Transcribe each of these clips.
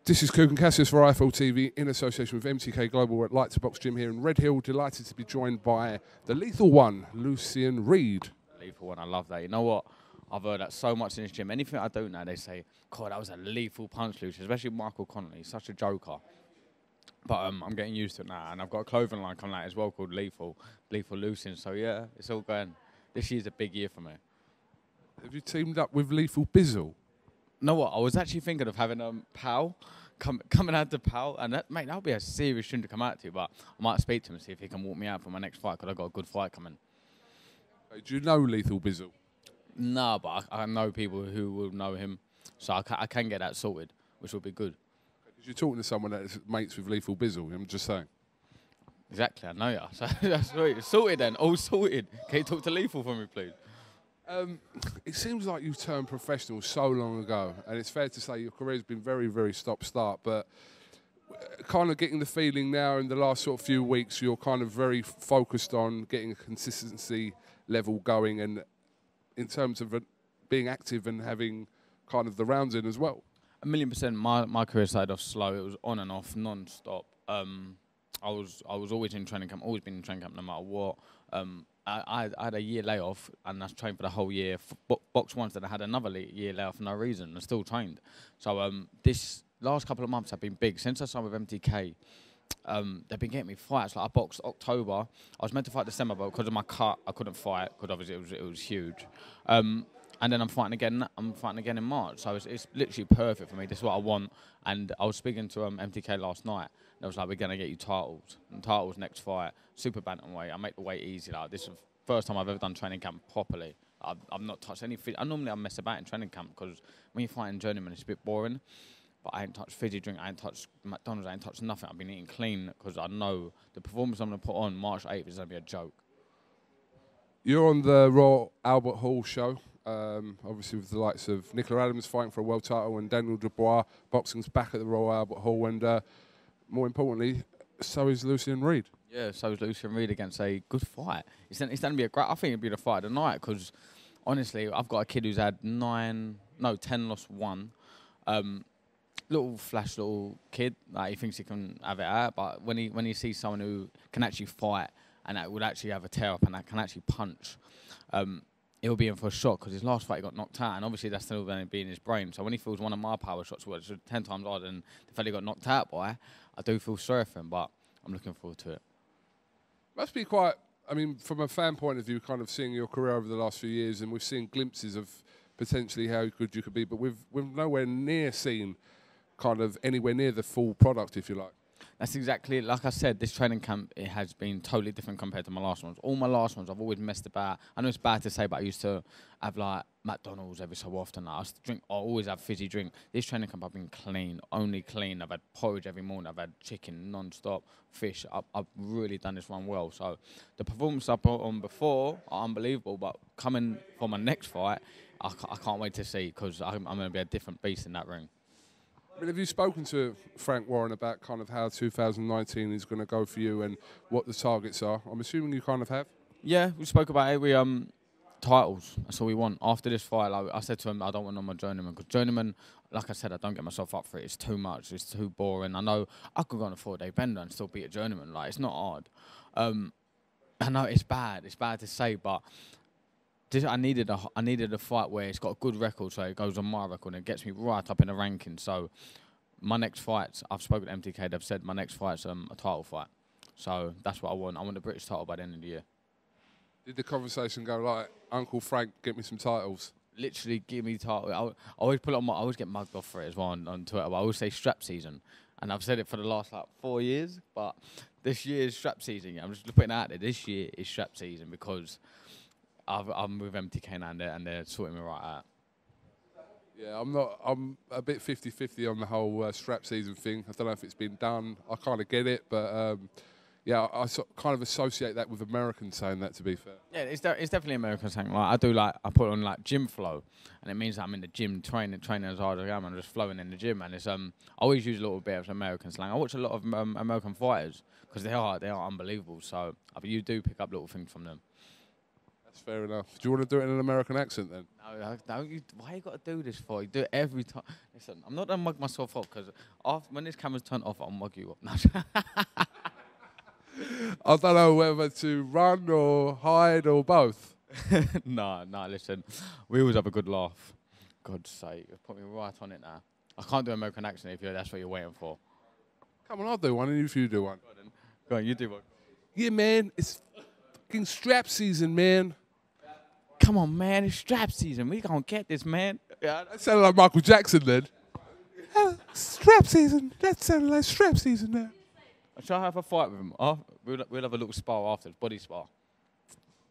This is Kugan CASSIUS for IFL TV in association with MTK Global at Light to Box Gym here in Red Hill. Delighted to be joined by the lethal one, Lucien Reid. Lethal one, I love that. You know what? I've heard that so much in this gym. Anything I do now, they say, God, that was a lethal punch, Lucien, especially Michael Connolly. He's such a joker. But I'm getting used to it now, and I've got a clothing line coming out as well called Lethal Lucien. So, yeah, it's all going. This year's a big year for me. Have you teamed up with Lethal Bizzle? You know what? I was actually thinking of having Pal coming out to Pal, and that would be a serious tune to come out to. But I might speak to him and see if he can walk me out for my next fight, because I've got a good fight coming. Do you know Lethal Bizzle? No, but I know people who will know him, so I can get that sorted, which will be good. Because you're talking to someone that's mates with Lethal Bizzle, I'm just saying. Exactly, I know you. So that's right. Sorted then, all sorted. Can you talk to Lethal for me, please? It seems like you've turned professional so long ago, and it's fair to say your career's been very, very stop-start, but kind of getting the feeling now in the last sort of few weeks you're kind of very focused on getting a consistency level going, and in terms of being active and having kind of the rounds in as well. 1,000,000%. My career started off slow. It was on and off, non-stop. I was always in training camp, always been in training camp no matter what. I had a year layoff, and I trained for the whole year. Box once, that I had another year layoff for no reason, and still trained. So this last couple of months have been big. Since I signed with MTK, they've been getting me fights. Like I boxed October. I was meant to fight December, but because of my cut, I couldn't fight, because obviously it was huge. And then I'm fighting again in March. So it's literally perfect for me. This is what I want. And I was speaking to MTK last night. And I was like, we're going to get you titles. And titles next fight. Super bantamweight. I make the weight easy. Like, this is the first time I've ever done training camp properly. I've not touched any I normally mess about in training camp, because when you're fighting journeyman, it's a bit boring. But I ain't touched fizzy drink. I ain't touched McDonald's. I ain't touched nothing. I've been eating clean, because I know the performance I'm going to put on March 8th is going to be a joke. You're on the Royal Albert Hall show. Obviously with the likes of Nicola Adams fighting for a world title, and Daniel Dubois. Boxing's back at the Royal Albert Hall, and more importantly, so is Lucien Reid. Yeah, so is Lucien Reid against a good fight. It's going to be a great. I think it'll be the fight of the night, because honestly, I've got a kid who's had 10 lost 1. Little kid, like, he thinks he can have it out, but when he sees someone who can actually fight and that would actually have a tear up and that can actually punch, he'll be in for a shock, because his last fight he got knocked out, and obviously that's still going to be in his brain. So when he feels one of my power shots, which is 10 times harder than the fella he got knocked out by, I do feel sorry for him, but I'm looking forward to it. Must be quite, I mean, from a fan point of view, kind of seeing your career over the last few years, and we've seen glimpses of potentially how good you could be, but we've nowhere near seen kind of anywhere near the full product, if you like. That's exactly it. Like I said, this training camp, it has been totally different compared to my last ones. All my last ones, I've always messed about. I know it's bad to say, but I used to have like McDonald's every so often. I always have fizzy drink. This training camp, I've been clean, only clean. I've had porridge every morning. I've had chicken non-stop, fish. I've really done this one well. So the performance I put on before are unbelievable, but coming for my next fight, I can't wait to see, because I'm going to be a different beast in that ring. I mean, have you spoken to Frank Warren about kind of how 2019 is going to go for you and what the targets are? I'm assuming you kind of have. Yeah, we spoke about it. We titles. That's all we want. After this fight, like I said to him, I don't want no more journeyman, because journeyman, like I said, I don't get myself up for it. It's too much. It's too boring. I know I could go on a 4-day bender and still beat a journeyman. Like, it's not hard. I know it's bad. It's bad to say, but I needed a fight where it's got a good record, so it goes on my record and it gets me right up in the rankings. So my next fight, I've spoken to MTK, they've said my next fight's a title fight. So that's what I want. I want the British title by the end of the year. Did the conversation go like, Uncle Frank, get me some titles? Literally, give me title. I always put it on I always get mugged off for it as well on Twitter, but I always say strap season. And I've said it for the last 4 years, but this year is strap season. Yeah, I'm just putting it out there. This year is strap season, because I'm with MTK now, and they're sorting me right out. Yeah, I'm a bit 50-50 on the whole strap season thing. I don't know if it's been done. I kind of get it, but yeah, I kind of associate that with Americans saying that, to be fair. Yeah, it's definitely American saying. Like, I put on like gym flow, and it means that I'm in the gym training as hard as I am, and just flowing in the gym. And it's I always use a little bit of American slang. I watch a lot of American fighters, because they are unbelievable. So you do pick up little things from them. That's fair enough. Do you want to do it in an American accent then? No, why you got to do this for? You do it every time. Listen, I'm not going to mug myself up because when this camera's turned off, I'll mug you up. I don't know whether to run or hide or both. Nah, listen. We always have a good laugh. God's sake, you've put me right on it now. I can't do an American accent if that's what you're waiting for. Come on, I'll do one, and if you do one. Go on, you do one. Yeah, man, it's fucking strap season, man. Come on, man, it's strap season. We gonna get this, man. Yeah, that sounded like Michael Jackson then. Strap season. That sounded like strap season now. Shall I have a fight with him? We'll have a little spar after, body spar.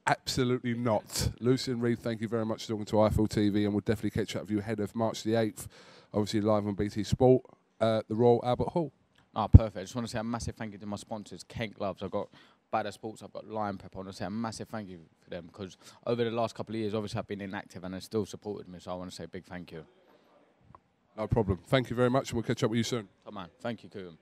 Absolutely not. Lucien Reid, thank you very much for talking to Eiffel TV, and we'll definitely catch up with you ahead of March the 8th, obviously live on BT Sport, the Royal Albert Hall. Oh, perfect. I just want to say a massive thank you to my sponsors, Kent Gloves. I've got Badder Sports, I've got Lion Pep. I want to say a massive thank you for them because over the last couple of years, obviously, I've been inactive and they've still supported me, so I want to say a big thank you. No problem. Thank you very much, and we'll catch up with you soon. Come on. Thank you, Kugan.